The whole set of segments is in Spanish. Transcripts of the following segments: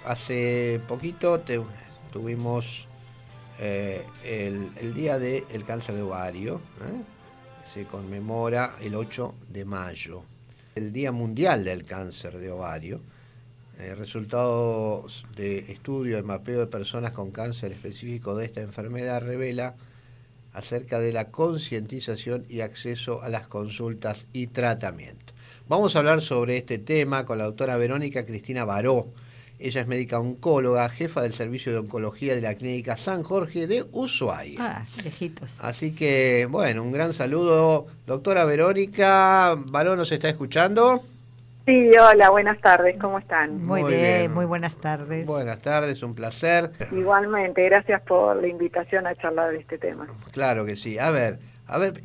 Hace poquito tuvimos el día del cáncer de ovario, se conmemora el 8 de mayo, el Día Mundial del Cáncer de Ovario. Resultados de estudio de mapeo de personas con cáncer específico de esta enfermedad revela acerca de la concientización y acceso a las consultas y tratamientos. Vamos a hablar sobre este tema con la doctora Verónica Cristina Baró. Ella es médica oncóloga, jefa del servicio de oncología de la Clínica San Jorge de Ushuaia. Ah, lejitos. Así que, bueno, un gran saludo. Doctora Verónica Baró, ¿nos está escuchando? Sí, hola, buenas tardes, ¿cómo están? Muy bien, muy buenas tardes. Buenas tardes, un placer. Igualmente, gracias por la invitación a charlar de este tema. Claro que sí. A ver,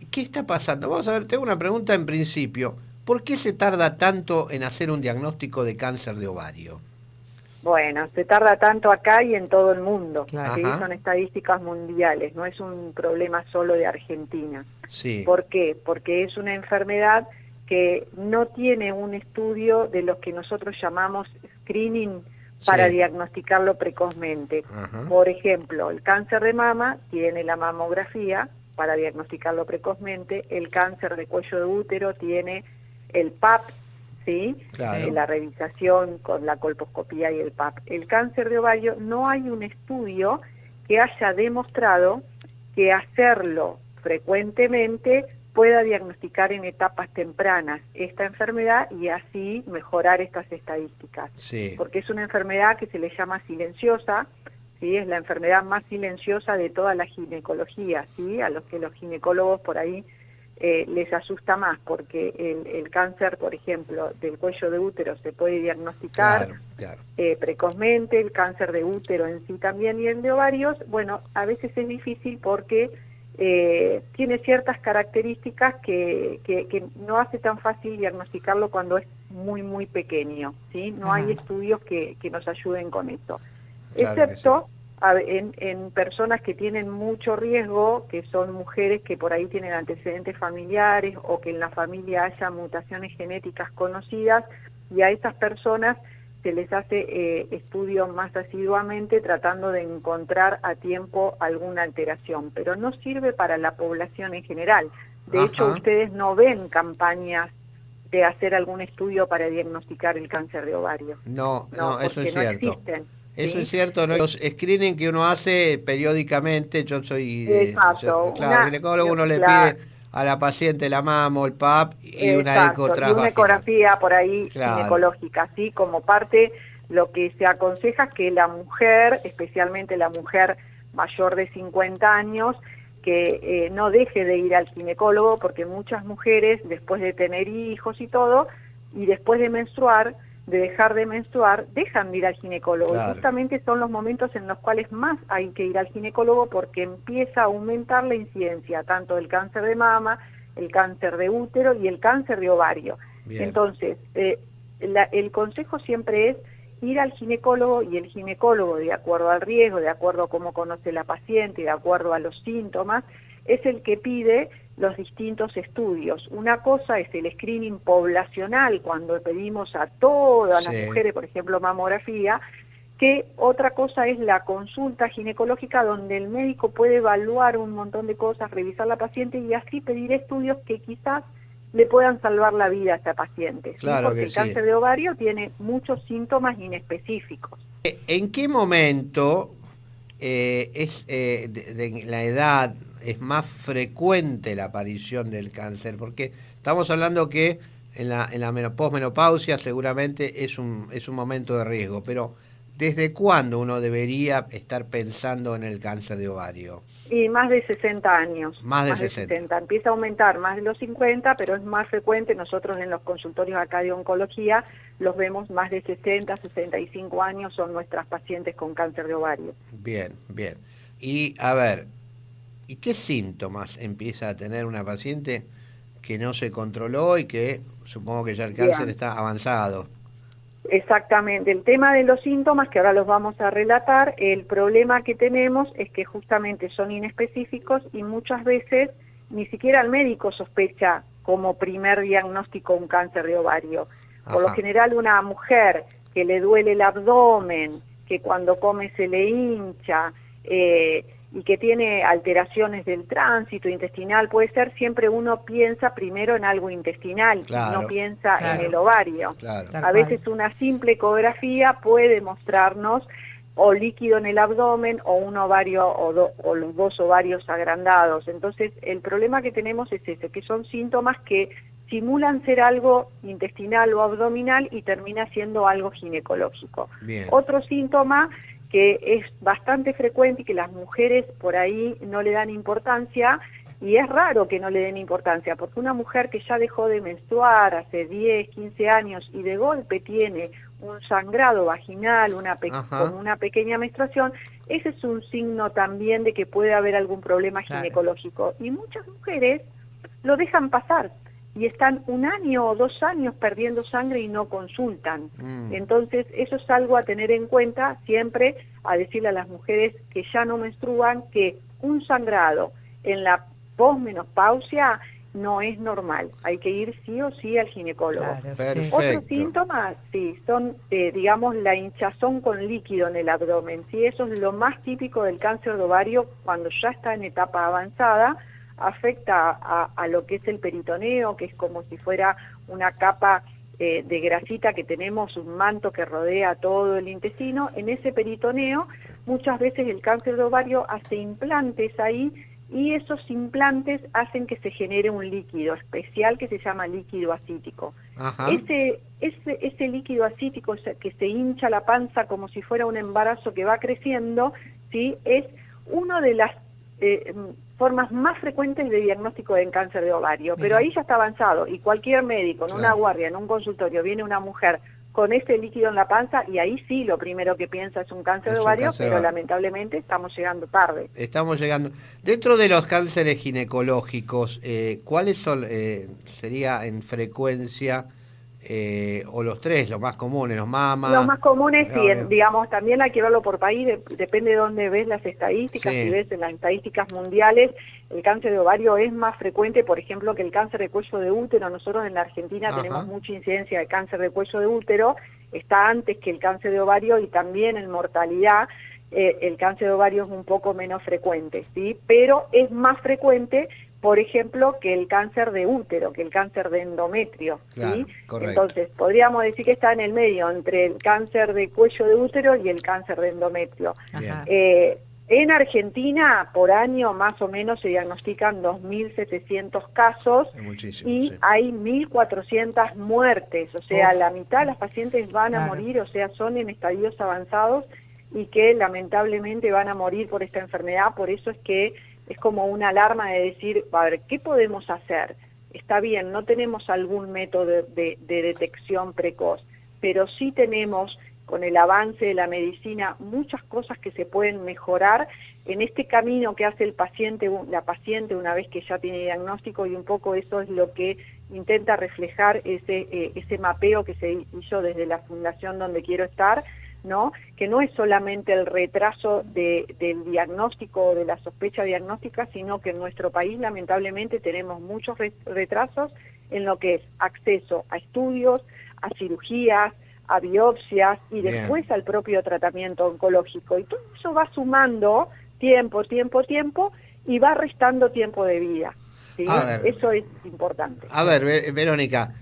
¿qué está pasando? Vamos a ver, tengo una pregunta en principio. ¿Por qué se tarda tanto en hacer un diagnóstico de cáncer de ovario? Bueno, se tarda tanto acá y en todo el mundo. Claro. ¿Sí? Son estadísticas mundiales, no es un problema solo de Argentina. Sí. ¿Por qué? Porque es una enfermedad que no tiene un estudio de los que nosotros llamamos screening para diagnosticarlo precozmente. Ajá. Por ejemplo, el cáncer de mama tiene la mamografía para diagnosticarlo precozmente, el cáncer de cuello de útero tiene el PAP, ¿sí? Claro. La revisación con la colposcopía y el PAP. El cáncer de ovario no hay un estudio que haya demostrado que hacerlo frecuentemente pueda diagnosticar en etapas tempranas esta enfermedad y así mejorar estas estadísticas. Sí. Porque es una enfermedad que se le llama silenciosa, ¿sí? Es la enfermedad más silenciosa de toda la ginecología, ¿sí? A los que los ginecólogos por ahí les asusta más, porque el cáncer, por ejemplo, del cuello de útero se puede diagnosticar Claro. precozmente, el cáncer de útero en sí también y el de ovarios, bueno, a veces es difícil porque tiene ciertas características que no hace tan fácil diagnosticarlo cuando es muy pequeño, ¿sí? No hay estudios que nos ayuden con eso, Claro, excepto en personas que tienen mucho riesgo, que son mujeres que por ahí tienen antecedentes familiares o que en la familia haya mutaciones genéticas conocidas, y a esas personas se les hace estudios más asiduamente tratando de encontrar a tiempo alguna alteración, pero no sirve para la población en general. De hecho, ustedes no ven campañas de hacer algún estudio para diagnosticar el cáncer de ovario. No, eso porque es no cierto. existen. Eso ¿sí? es cierto, ¿no? Los screening que uno hace periódicamente, yo soy Exacto. claro, ginecólogo, uno le pide a la paciente la mamo, el PAP y una eco Exacto, y una ecografía por ahí ginecológica, así como parte. Lo que se aconseja es que la mujer, especialmente la mujer mayor de 50 años, que no deje de ir al ginecólogo, porque muchas mujeres, después de tener hijos y todo, y después de menstruar, de dejar de menstruar, dejan de ir al ginecólogo. Claro. Y justamente son los momentos en los cuales más hay que ir al ginecólogo, porque empieza a aumentar la incidencia tanto del cáncer de mama, el cáncer de útero y el cáncer de ovario. Bien. Entonces, el consejo siempre es ir al ginecólogo, y el ginecólogo, de acuerdo al riesgo, de acuerdo a cómo conoce la paciente, de acuerdo a los síntomas, es el que pide los distintos estudios. Una cosa es el screening poblacional, cuando pedimos a todas las mujeres, por ejemplo, mamografía, que otra cosa es la consulta ginecológica, donde el médico puede evaluar un montón de cosas, revisar la paciente y así pedir estudios que quizás le puedan salvar la vida a esta paciente. Claro, porque que el cáncer de ovario tiene muchos síntomas inespecíficos. ¿En qué momento de la edad es más frecuente la aparición del cáncer? Porque estamos hablando que en la posmenopausia seguramente es un momento de riesgo, pero ¿desde cuándo uno debería estar pensando en el cáncer de ovario? Y más de 60 años. Más de 60. Empieza a aumentar más de los 50, pero es más frecuente. Nosotros en los consultorios acá de oncología los vemos más de 60, 65 años son nuestras pacientes con cáncer de ovario. Bien. Y a ver, ¿y qué síntomas empieza a tener una paciente que no se controló y que supongo que ya el cáncer está avanzado? Exactamente, el tema de los síntomas, que ahora los vamos a relatar, el problema que tenemos es que justamente son inespecíficos y muchas veces ni siquiera el médico sospecha como primer diagnóstico un cáncer de ovario. Por lo general, una mujer que le duele el abdomen, que cuando come se le hincha, y que tiene alteraciones del tránsito intestinal, puede ser, siempre uno piensa primero en algo intestinal, Claro, no piensa claro. en el ovario. Claro. Tal A veces cual. una simple ecografía puede mostrarnos o líquido en el abdomen o un ovario o los dos ovarios agrandados. Entonces, el problema que tenemos es ese, que son síntomas que simulan ser algo intestinal o abdominal y termina siendo algo ginecológico. Bien. Otro síntoma que es bastante frecuente y que las mujeres por ahí no le dan importancia, y es raro que no le den importancia, porque una mujer que ya dejó de menstruar hace 10, 15 años y de golpe tiene un sangrado vaginal, como una pequeña menstruación, ese es un signo también de que puede haber algún problema ginecológico. Y muchas mujeres lo dejan pasar y están 1 año o 2 años perdiendo sangre y no consultan. Entonces, eso es algo a tener en cuenta, siempre a decirle a las mujeres que ya no menstruan que un sangrado en la posmenopausia no es normal. Hay que ir sí o sí al ginecólogo. Claro, Perfecto. Otros síntomas, sí, son, digamos, la hinchazón con líquido en el abdomen. Sí, eso es lo más típico del cáncer de ovario cuando ya está en etapa avanzada. Afecta a lo que es el peritoneo, que es como si fuera una capa de grasita que tenemos, un manto que rodea todo el intestino. En ese peritoneo, muchas veces el cáncer de ovario hace implantes ahí, y esos implantes hacen que se genere un líquido especial que se llama líquido ascítico. Ajá. Ese líquido ascítico que se hincha la panza como si fuera un embarazo que va creciendo, ¿sí? Es una de las formas más frecuentes de diagnóstico de cáncer de ovario, pero ahí ya está avanzado, y cualquier médico en una guardia, en un consultorio, viene una mujer con ese líquido en la panza, y ahí sí lo primero que piensa es un cáncer de ovario, pero lamentablemente estamos llegando tarde. Estamos llegando. Dentro de los cánceres ginecológicos, ¿cuáles son, sería en frecuencia, o los tres, los más comunes, los mamas? Los más comunes, sí, digamos, también hay que verlo por país, depende de dónde ves las estadísticas. Si ves en las estadísticas mundiales, el cáncer de ovario es más frecuente, por ejemplo, que el cáncer de cuello de útero. Nosotros en la Argentina tenemos mucha incidencia de cáncer de cuello de útero, está antes que el cáncer de ovario, y también en mortalidad el cáncer de ovario es un poco menos frecuente, ¿sí? Pero es más frecuente, por ejemplo, que el cáncer de útero, que el cáncer de endometrio, ¿sí? Claro, entonces, podríamos decir que está en el medio entre el cáncer de cuello de útero y el cáncer de endometrio. En Argentina, por año, más o menos, se diagnostican 2.700 casos y hay 1.400 muertes, o sea, la mitad de las pacientes van a morir, o sea, son en estadios avanzados y que lamentablemente van a morir por esta enfermedad. Por eso es que es como una alarma de decir, a ver, ¿qué podemos hacer? Está bien, no tenemos algún método de detección precoz, pero sí tenemos, con el avance de la medicina, muchas cosas que se pueden mejorar en este camino que hace el paciente, la paciente, una vez que ya tiene diagnóstico, y un poco eso es lo que intenta reflejar ese mapeo que se hizo desde la fundación donde quiero estar, ¿no? Que no es solamente el retraso del diagnóstico o de la sospecha diagnóstica, sino que en nuestro país lamentablemente tenemos muchos retrasos en lo que es acceso a estudios, a cirugías, a biopsias y después al propio tratamiento oncológico. Y todo eso va sumando tiempo, y va restando tiempo de vida, ¿sí? Eso es importante. A ver, Verónica,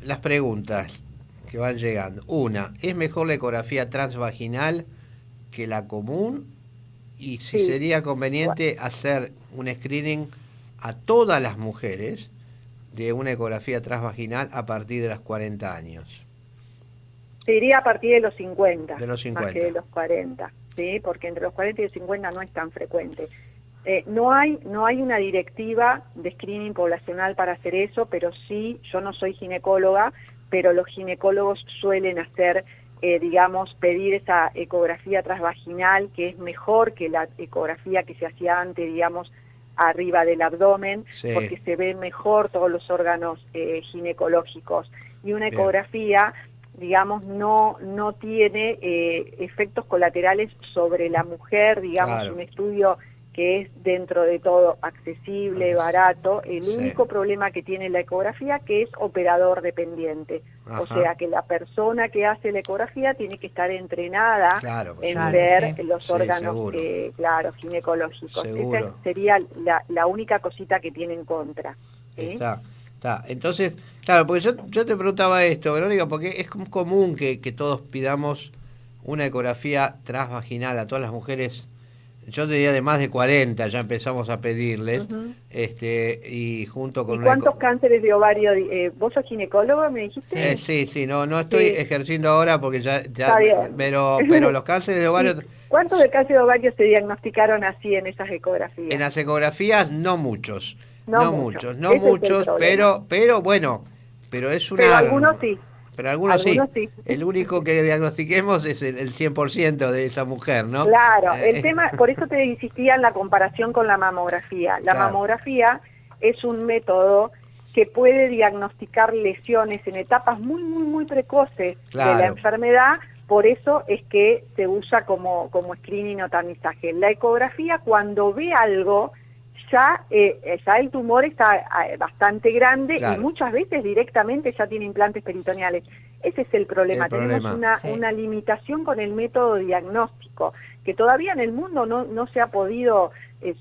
las preguntas que van llegando. Una, ¿es mejor la ecografía transvaginal que la común? Y si sería conveniente hacer un screening a todas las mujeres de una ecografía transvaginal a partir de los 40 años. Se iría a partir de los 50, de los 50. Más que de los 40, ¿sí? Porque entre los 40 y los 50 no es tan frecuente. No hay una directiva de screening poblacional para hacer eso, pero sí, yo no soy ginecóloga, pero los ginecólogos suelen hacer, pedir esa ecografía transvaginal, que es mejor que la ecografía que se hacía antes, arriba del abdomen, porque se ven mejor todos los órganos ginecológicos. Y una ecografía, no tiene efectos colaterales sobre la mujer, un estudio que es dentro de todo accesible, barato. El único problema que tiene la ecografía que es operador dependiente. Ajá. O sea que la persona que hace la ecografía tiene que estar entrenada en claro, ver sí. los órganos ginecológicos. Seguro. Esa sería la única cosita que tiene en contra. ¿Sí? Está. Entonces, claro, porque yo te preguntaba esto, Verónica, porque es común que todos pidamos una ecografía transvaginal a todas las mujeres. Yo te diría de más de 40 ya empezamos a pedirles, y junto con ¿Y cuántos cánceres de ovario? ¿Vos sos ginecólogo, me dijiste? Sí, no estoy ejerciendo ahora porque ya Está bien. pero los cánceres de ovario... Sí. ¿Cuántos de cáncer de ovario se diagnosticaron así en esas ecografías? En las ecografías no muchos, No muchos, pero bueno, pero es una... Pero algunos sí. Pero algunos sí. El único que diagnostiquemos es el 100% de esa mujer, ¿no? Claro, el tema, por eso te insistía en la comparación con la mamografía. La mamografía es un método que puede diagnosticar lesiones en etapas muy precoces de la enfermedad, por eso es que se usa como screening o tamizaje. La ecografía, cuando ve algo, ya el tumor está bastante grande y muchas veces directamente ya tiene implantes peritoneales. Ese es el problema. Tenemos una limitación con el método diagnóstico, que todavía en el mundo no se ha podido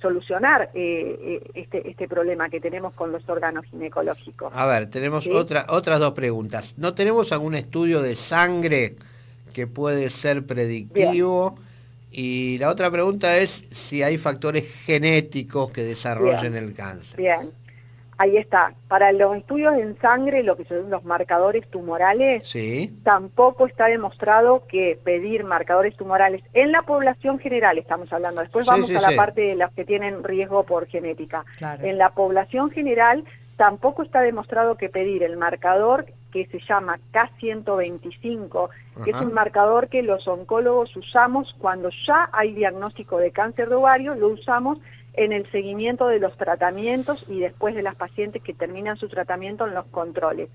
solucionar este problema que tenemos con los órganos ginecológicos. A ver, tenemos otras dos preguntas. ¿No tenemos algún estudio de sangre que puede ser predictivo? Bien. Y la otra pregunta es si hay factores genéticos que desarrollen el cáncer. Bien, ahí está. Para los estudios en sangre, lo que son los marcadores tumorales, tampoco está demostrado que pedir marcadores tumorales en la población general, estamos hablando, después vamos a la parte de los que tienen riesgo por genética. Claro. En la población general tampoco está demostrado que pedir el marcador que se llama K125, que es un marcador que los oncólogos usamos cuando ya hay diagnóstico de cáncer de ovario, lo usamos en el seguimiento de los tratamientos y después de las pacientes que terminan su tratamiento en los controles.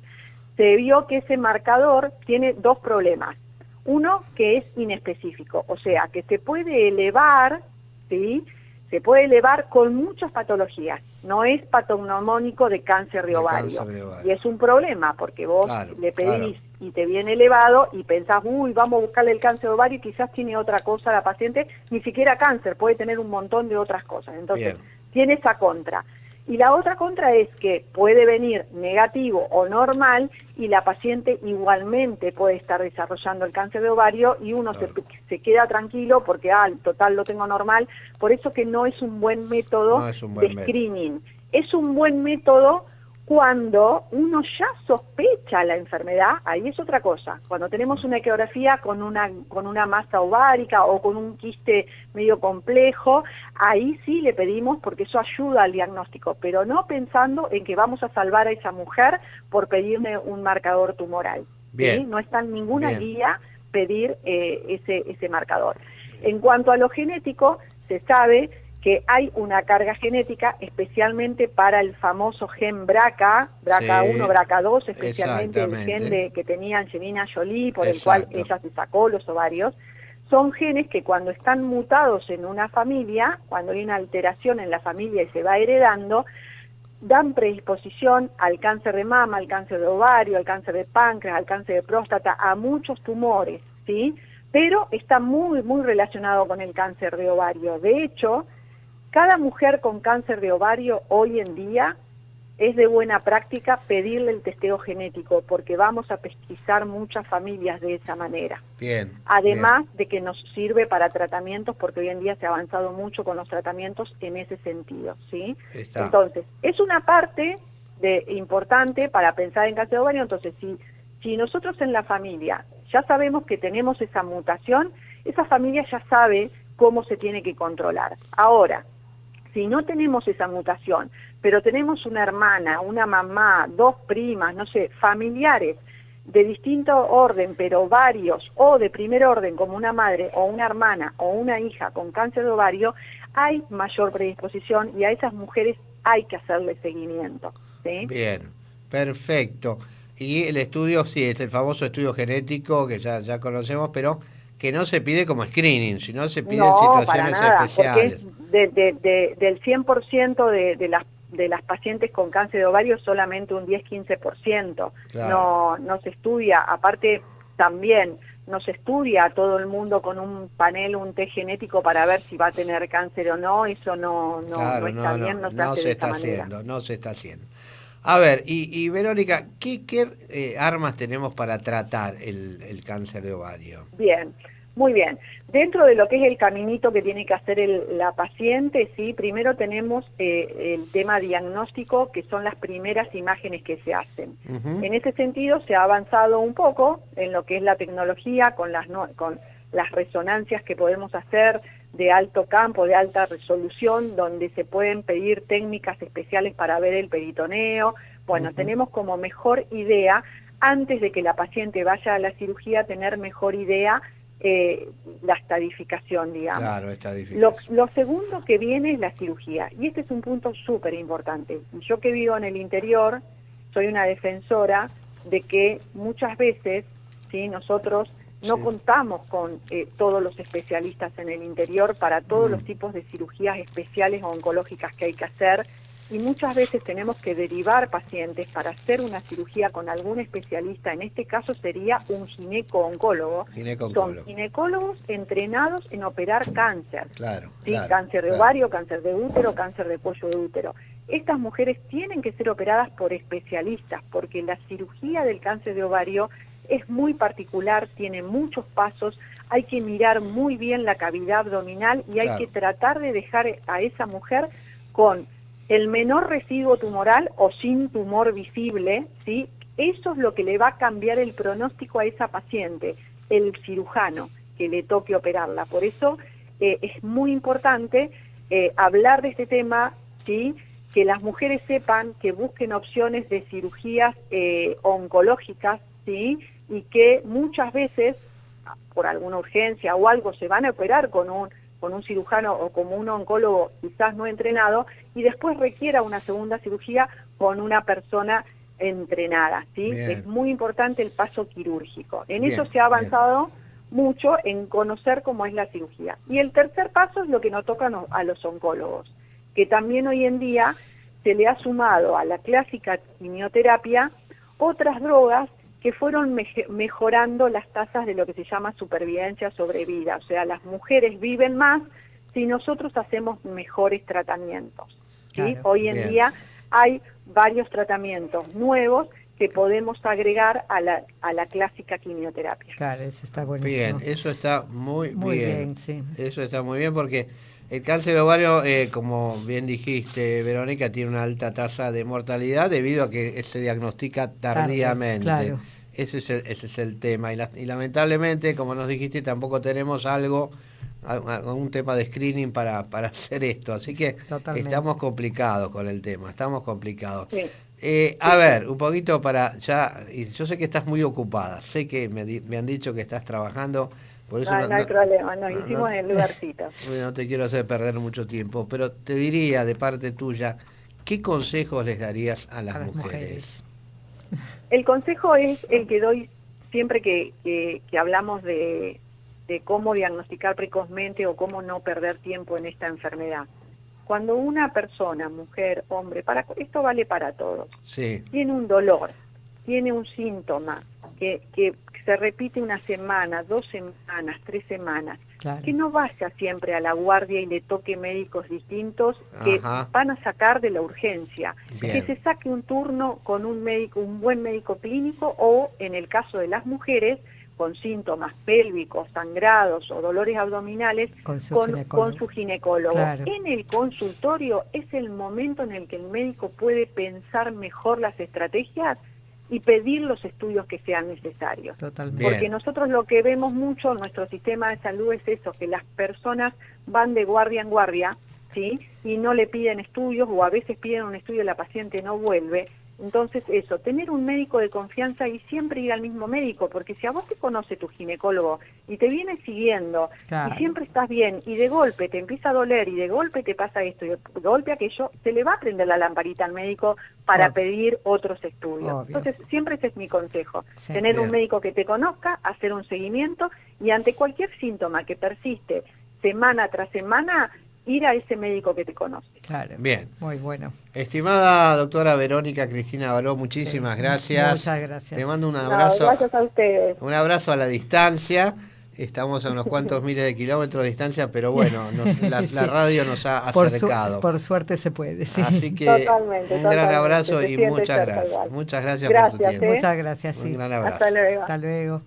Se vio que ese marcador tiene dos problemas. Uno, que es inespecífico, o sea, que se puede elevar, ¿sí?, se puede elevar con muchas patologías, no es patognomónico de cáncer de ovario. Y es un problema, porque vos le pedís y te viene elevado y pensás, vamos a buscarle el cáncer de ovario y quizás tiene otra cosa la paciente, ni siquiera cáncer, puede tener un montón de otras cosas. Entonces, tiene esa contra. Y la otra contra es que puede venir negativo o normal y la paciente igualmente puede estar desarrollando el cáncer de ovario y uno se queda tranquilo porque, total lo tengo normal. Por eso que no es un buen método de screening. Es un buen método cuando uno ya sospecha la enfermedad, ahí es otra cosa. Cuando tenemos una ecografía con una masa ovárica o con un quiste medio complejo, ahí sí le pedimos porque eso ayuda al diagnóstico, pero no pensando en que vamos a salvar a esa mujer por pedirle un marcador tumoral. ¿Sí? No está en ninguna guía pedir ese marcador. En cuanto a lo genético, se sabe que hay una carga genética especialmente para el famoso gen BRCA, BRCA1, BRCA2, especialmente el gen que tenía Angelina Jolie, por el cual ella se sacó los ovarios. Son genes que cuando están mutados en una familia, cuando hay una alteración en la familia y se va heredando, dan predisposición al cáncer de mama, al cáncer de ovario, al cáncer de páncreas, al cáncer de próstata, a muchos tumores, ¿sí? Pero está muy relacionado con el cáncer de ovario. De hecho, cada mujer con cáncer de ovario hoy en día es de buena práctica pedirle el testeo genético porque vamos a pesquisar muchas familias de esa manera. Además de que nos sirve para tratamientos porque hoy en día se ha avanzado mucho con los tratamientos en ese sentido, ¿sí? Entonces, es una parte importante para pensar en cáncer de ovario. Entonces, si nosotros en la familia ya sabemos que tenemos esa mutación, esa familia ya sabe cómo se tiene que controlar. Ahora, si no tenemos esa mutación, pero tenemos una hermana, una mamá, dos primas, no sé, familiares de distinto orden, pero varios, o de primer orden como una madre o una hermana o una hija con cáncer de ovario, hay mayor predisposición y a esas mujeres hay que hacerle seguimiento. ¿Sí? Bien, perfecto. Y el estudio, sí, es el famoso estudio genético que ya conocemos, pero que no se pide como screening, sino se pide en No, para situaciones nada, especiales. porque del 100% de las pacientes con cáncer de ovario, solamente un 10-15%. Claro. No se estudia, aparte también no se estudia a todo el mundo con un panel, un test genético para ver si va a tener cáncer o no, eso no Claro, está bien, no se hace se de está esta manera. haciendo, no se está haciendo. A ver, y Verónica, ¿qué armas tenemos para tratar el cáncer de ovario? Bien, muy bien. Dentro de lo que es el caminito que tiene que hacer la paciente, sí, primero tenemos el tema diagnóstico, que son las primeras imágenes que se hacen. En ese sentido se ha avanzado un poco en lo que es la tecnología, con las resonancias que podemos hacer de alto campo, de alta resolución, donde se pueden pedir técnicas especiales para ver el peritoneo. Bueno, tenemos como mejor idea, antes de que la paciente vaya a la cirugía, tener mejor idea la estadificación, digamos. Claro, estadificación. Lo segundo que viene es la cirugía, y este es un punto súper importante. Yo que vivo en el interior, soy una defensora de que muchas veces, ¿sí?, nosotros no contamos con todos los especialistas en el interior para todos los tipos de cirugías especiales o oncológicas que hay que hacer, y muchas veces tenemos que derivar pacientes para hacer una cirugía con algún especialista. En este caso sería un gineco-oncólogo. Son ginecólogos entrenados en operar cáncer. Claro, ¿sí? Cáncer de ovario, cáncer de útero, cáncer de cuello de útero. Estas mujeres tienen que ser operadas por especialistas, porque la cirugía del cáncer de ovario es muy particular, tiene muchos pasos, hay que mirar muy bien la cavidad abdominal y hay que tratar de dejar a esa mujer con el menor residuo tumoral o sin tumor visible, ¿sí? Eso es lo que le va a cambiar el pronóstico a esa paciente, el cirujano que le toque operarla. Por eso es muy importante hablar de este tema, ¿sí?, que las mujeres sepan, que busquen opciones de cirugías oncológicas, ¿sí?, y que muchas veces, por alguna urgencia o algo, se van a operar con un cirujano o como un oncólogo quizás no entrenado, y después requiera una segunda cirugía con una persona entrenada, ¿sí? Es muy importante el paso quirúrgico. En eso se ha avanzado mucho, en conocer cómo es la cirugía. Y el tercer paso es lo que nos toca a los oncólogos, que también hoy en día se le ha sumado a la clásica quimioterapia otras drogas que fueron mejorando las tasas de lo que se llama supervivencia sobre vida. O sea, las mujeres viven más si nosotros hacemos mejores tratamientos, ¿sí? Claro. Hoy en día hay varios tratamientos nuevos que podemos agregar a la clásica quimioterapia. Claro, eso está buenísimo. Bien, eso está muy bien. Sí. Eso está muy bien porque el cáncer ovario, como bien dijiste, Verónica, tiene una alta tasa de mortalidad debido a que se diagnostica tardíamente. Claro. Ese es el tema. Y lamentablemente, como nos dijiste, tampoco tenemos algún tema de screening para hacer esto. Así que estamos complicados con el tema, estamos complicados. Sí. A ver, un poquito para ya, yo sé que estás muy ocupada, sé que me han dicho que estás trabajando, por eso no hay problema, nos hicimos en el lugarcito. No te quiero hacer perder mucho tiempo, pero te diría de parte tuya, ¿qué consejos les darías a las mujeres? El consejo es el que doy siempre que hablamos de cómo diagnosticar precozmente o cómo no perder tiempo en esta enfermedad. Cuando una persona, mujer, hombre, esto vale para todos, tiene un dolor, tiene un síntoma que se repite una semana, 2 semanas, 3 semanas, que no vaya siempre a la guardia y le toque médicos distintos que van a sacar de la urgencia. Que se saque un turno con un médico, un buen médico clínico, o en el caso de las mujeres con síntomas pélvicos, sangrados o dolores abdominales, con su ginecólogo. Claro. En el consultorio es el momento en el que el médico puede pensar mejor las estrategias y pedir los estudios que sean necesarios. Totalmente. Porque nosotros lo que vemos mucho en nuestro sistema de salud es eso, que las personas van de guardia en guardia, ¿sí?, y no le piden estudios, o a veces piden un estudio y la paciente no vuelve, Entonces eso, tener un médico de confianza y siempre ir al mismo médico, porque si a vos te conoce tu ginecólogo y te viene siguiendo y siempre estás bien y de golpe te empieza a doler y de golpe te pasa esto y de golpe aquello, se le va a prender la lamparita al médico para pedir otros estudios. Entonces siempre ese es mi consejo, tener un médico que te conozca, hacer un seguimiento y ante cualquier síntoma que persiste semana tras semana, ir a ese médico que te conoce. Claro. Bien. Muy bueno. Estimada doctora Verónica Cristina Baró, muchísimas gracias. Muchas gracias. Te mando un abrazo. Gracias a ustedes. Un abrazo a la distancia. Estamos a unos cuantos miles de kilómetros de distancia, pero bueno, la radio nos ha acercado. Por suerte se puede, sí. Así que totalmente, un gran abrazo y muchas cerca gracias. igual. Muchas gracias por tu tiempo. Muchas gracias, sí. Un gran abrazo. Hasta luego. Hasta luego.